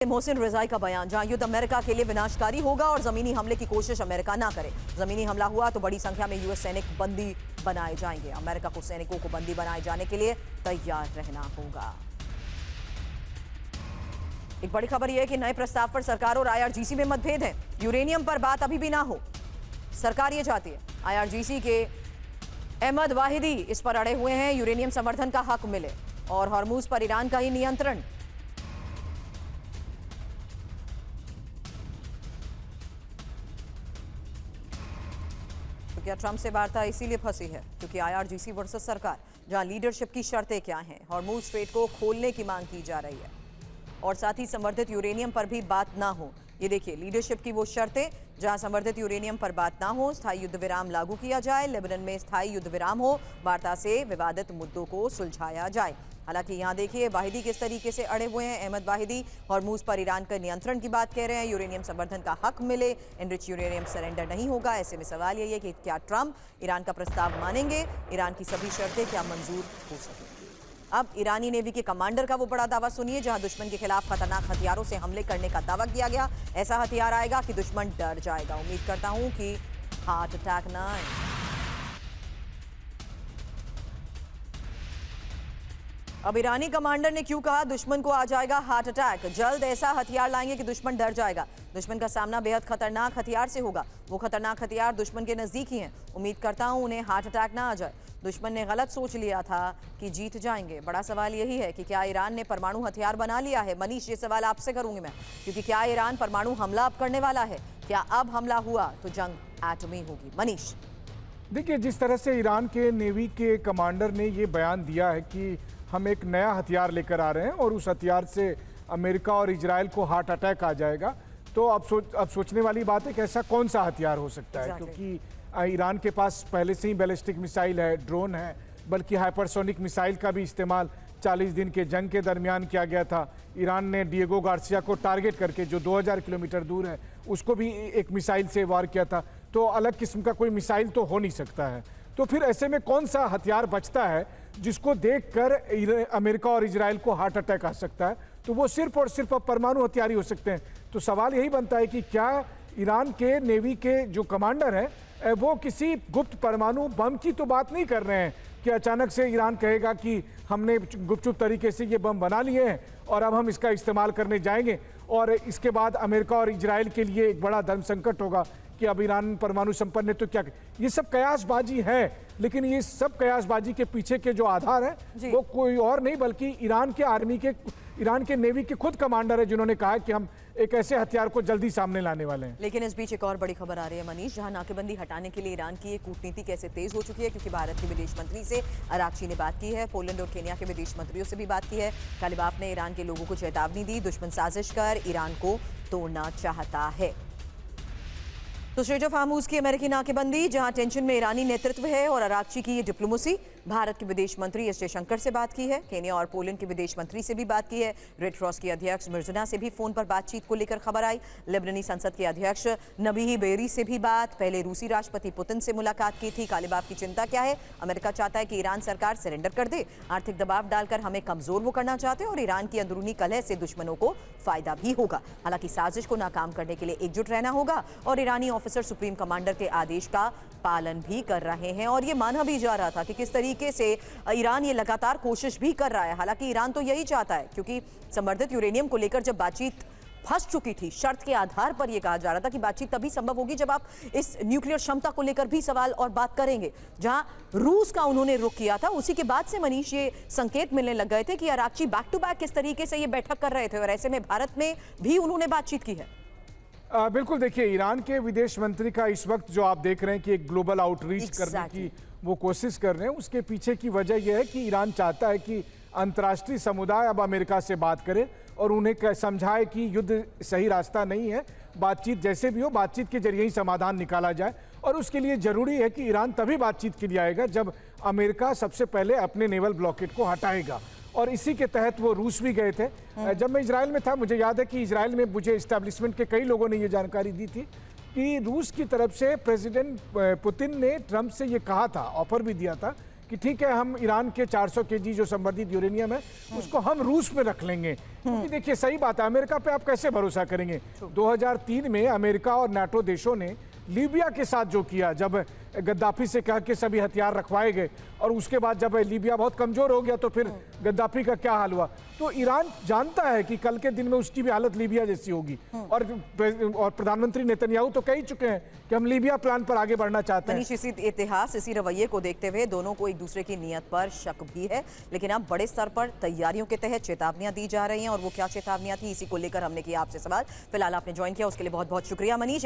मोहसिन रजाई का बयान, जहां युद्ध अमेरिका के लिए विनाशकारी होगा और जमीनी हमले की कोशिश अमेरिका ना करे। जमीनी हमला हुआ तो बड़ी संख्या में यूएस सैनिक बंदी बनाए जाएंगे। अमेरिका को सैनिकों को बंदी बनाए जाने के लिए तैयार रहना होगा। एक बड़ी खबर यह है कि नए प्रस्ताव पर सरकार और आईआरजीसी में मतभेद है। यूरेनियम पर बात अभी भी ना हो, सरकार ये चाहती है। आईआरजीसी के अहमद वाहिदी इस पर अड़े हुए हैं, यूरेनियम संवर्धन का हक मिले और हॉर्मूज पर ईरान का ही नियंत्रण। तो क्या ट्रंप से वार्ता इसीलिए फंसी है क्योंकि आईआरजीसी वर्सेस सरकार, जहां लीडरशिप की शर्तें क्या हैं। हॉर्मूज स्ट्रेट को खोलने की मांग की जा रही है और साथ ही संवर्धित यूरेनियम पर भी बात ना हो। ये देखिए लीडरशिप की वो शर्तें, जहां संवर्धित यूरेनियम पर बात ना हो, स्थायी युद्ध विराम लागू किया जाए, लेबनान में स्थायी युद्ध विराम हो, वार्ता से विवादित मुद्दों को सुलझाया जाए। हालांकि यहाँ देखिए वाहिदी किस तरीके से अड़े हुए हैं। अहमद वाहिदी हॉर्मूज पर ईरान के नियंत्रण की बात कह रहे हैं, यूरेनियम संवर्धन का हक मिले, इनरिच यूरेनियम सरेंडर नहीं होगा। ऐसे में सवाल यही है कि क्या ट्रंप ईरान का प्रस्ताव मानेंगे, ईरान की सभी शर्तें क्या मंजूर हो सकेंगी। अब ईरानी नेवी के कमांडर का वो बड़ा दावा सुनिए, जहां दुश्मन के खिलाफ खतरनाक हथियारों से हमले करने का दावा किया गया। ऐसा हथियार आएगा कि दुश्मन डर जाएगा। उम्मीद करता हूं कि हार्ट अटैक ना आए। अब ईरानी कमांडर ने क्यों कहा दुश्मन को आ जाएगा हार्ट अटैक। जल्द ऐसा हथियार लाएंगे कि दुश्मन डर जाएगा। दुश्मन का सामना बेहद खतरनाक हथियार से होगा। वो खतरनाक हथियार दुश्मन के नजदीक ही हैं। उम्मीद करता हूं उन्हें हार्ट अटैक ना आ जाए। दुश्मन ने गलत सोच लिया था कि जीत जाएंगे। बड़ा सवाल यही है कि क्या ईरान ने परमाणु हथियार बना लिया है। मनीष, ये सवाल आपसे करूंगी मैं, क्योंकि क्या ईरान परमाणु हमला अब करने वाला है। क्या अब हमला हुआ तो जंग एटमी होगी। मनीष, देखिए, जिस तरह से ईरान के नेवी के कमांडर ने ये बयान दिया है कि हम एक नया हथियार लेकर आ रहे हैं और उस हथियार से अमेरिका और इजराइल को हार्ट अटैक आ जाएगा, तो अब सोचने वाली बात है कि ऐसा कौन सा हथियार हो सकता है। क्योंकि ईरान के पास पहले से ही बैलिस्टिक मिसाइल है, ड्रोन है, बल्कि हाइपरसोनिक मिसाइल का भी इस्तेमाल 40 दिन के जंग के दरमियान किया गया था। ईरान ने डिएगो गार्सिया को टारगेट करके, जो 2000 किलोमीटर दूर है, उसको भी एक मिसाइल से वार किया था। तो अलग किस्म का कोई मिसाइल तो हो नहीं सकता है। तो फिर ऐसे में कौन सा हथियार बचता है जिसको देखकर अमेरिका और इजराइल को हार्ट अटैक आ सकता है। तो वो सिर्फ और सिर्फ अब परमाणु हथियार ही हो सकते हैं। तो सवाल यही बनता है कि क्या ईरान के नेवी के जो कमांडर हैं वो किसी गुप्त परमाणु बम की तो बात नहीं कर रहे हैं कि अचानक से ईरान कहेगा कि हमने गुपचुप तरीके से ये बम बना लिए हैं और अब हम इसका इस्तेमाल करने जाएंगे और इसके बाद अमेरिका और इजराइल के लिए एक बड़ा धर्म संकट होगा कि अब ईरान परमाणु संपन्न है तो क्या। ये सब कयासबाजी है, लेकिन ये सब कयासबाजी के पीछे के जो आधार है वो कोई और नहीं बल्कि ईरान के नेवी के खुद कमांडर है, जिन्होंने कहा कि हम एक ऐसे हथियार को जल्दी सामने लाने वाले हैं। लेकिन इस बीच एक और बड़ी खबर आ रही है मनीष, जहां नाकेबंदी हटाने के लिए ईरान की कूटनीति कैसे तेज हो चुकी है, क्योंकि भारत के विदेश मंत्री से अरागची ने बात की है, पोलैंड और केन्या के विदेश मंत्रियों से भी बात की है। तालिबान ने ईरान के लोगों को चेतावनी दी, दुश्मन साजिश कर ईरान को तोड़ना चाहता है। तो स्ट्रेट ऑफ हॉर्मूज की अमेरिकी नाकेबंदी, जहां टेंशन में ईरानी नेतृत्व है और अरागची की ये डिप्लोमेसी। भारत के विदेश मंत्री एस जयशंकर से बात की है, केन्या और पोलैंड के विदेश मंत्री से भी बात की है, रेड क्रॉस के अध्यक्ष मिर्जना से भी फोन पर बातचीत को लेकर खबर आई, लेबनानी संसद के अध्यक्ष नबीही बेरी से भी बात, पहले रूसी राष्ट्रपति पुतिन से मुलाकात की थी। कालिबाफ की चिंता क्या है, अमेरिका चाहता है कि ईरान सरकार सरेंडर कर दे, आर्थिक दबाव डालकर हमें कमजोर वो करना चाहते हैं और ईरान की अंदरूनी कलह से दुश्मनों को फायदा भी होगा। हालांकि साजिश को नाकाम करने के लिए एकजुट रहना होगा और ईरानी ऑफिसर सुप्रीम कमांडर के आदेश का पालन भी कर रहे हैं। और ये माना भी जा रहा था कि किस तरीके से ईरान ये लगातार कोशिश भी कर रहा है। हालांकि ईरान तो यही चाहता है, क्योंकि संवर्धित यूरेनियम को लेकर जब बातचीत फंस चुकी थी, शर्त के आधार पर यह कहा जा रहा था कि बातचीत तभी संभव होगी जब आप इस न्यूक्लियर क्षमता को लेकर भी सवाल और बात करेंगे। जहां रूस का उन्होंने रुख किया था, उसी के बाद से मनीष ये संकेत मिलने लग गए थे कि अरागची बैक टू बैक किस तरीके से ये बैठक कर रहे थे और ऐसे में भारत में भी उन्होंने बातचीत की है। बिल्कुल, देखिए, ईरान के विदेश मंत्री का इस वक्त जो आप देख रहे हैं कि एक ग्लोबल आउटरीच करने की वो कोशिश कर रहे हैं, उसके पीछे की वजह यह है कि ईरान चाहता है कि अंतर्राष्ट्रीय समुदाय अब अमेरिका से बात करे और उन्हें समझाए कि युद्ध सही रास्ता नहीं है, बातचीत जैसे भी हो, बातचीत के जरिए ही समाधान निकाला जाए। और उसके लिए जरूरी है कि ईरान तभी बातचीत के लिए आएगा जब अमेरिका सबसे पहले अपने नेवल ब्लॉकेट को हटाएगा। और इसी के तहत वो रूस भी गए थे। जब मैं इजराइल में था, मुझे याद है कि इजराइल में मुझे एस्टैब्लिशमेंट के कई लोगों ने ये जानकारी दी थी कि रूस की तरफ से प्रेसिडेंट पुतिन ने ट्रंप से ये कहा था, ऑफर भी दिया था कि ठीक है हम ईरान के 400 केजी जो संवर्धित यूरेनियम है उसको हम रूस में रख लेंगे, क्योंकि देखिए सही बात है, अमेरिका पे आप कैसे भरोसा करेंगे। 2003 में अमेरिका और नाटो देशों ने लीबिया के साथ जो किया, जब गद्दाफी से कह के सभी हथियार रखवाए गए और उसके बाद जब लीबिया बहुत कमजोर हो गया तो फिर गद्दाफी का क्या हाल हुआ। तो ईरान जानता है कि कल के दिन में उसकी भी हालत लीबिया जैसी होगी, और प्रधानमंत्री नेतन्याहू तो कह ही चुके हैं कि हम लीबिया प्लान पर आगे बढ़ना चाहते हैं। मनीष, इसी इतिहास, इसी रवैये को देखते हुए दोनों को एक दूसरे की नीयत पर शक भी है, लेकिन अब बड़े स्तर पर तैयारियों के तहत चेतावनियां दी जा रही हैं, और वो क्या चेतावनियां थी, इसी को लेकर हमने किया आपसे सवाल। फिलहाल आपने ज्वाइन किया उसके लिए बहुत बहुत शुक्रिया मनीष।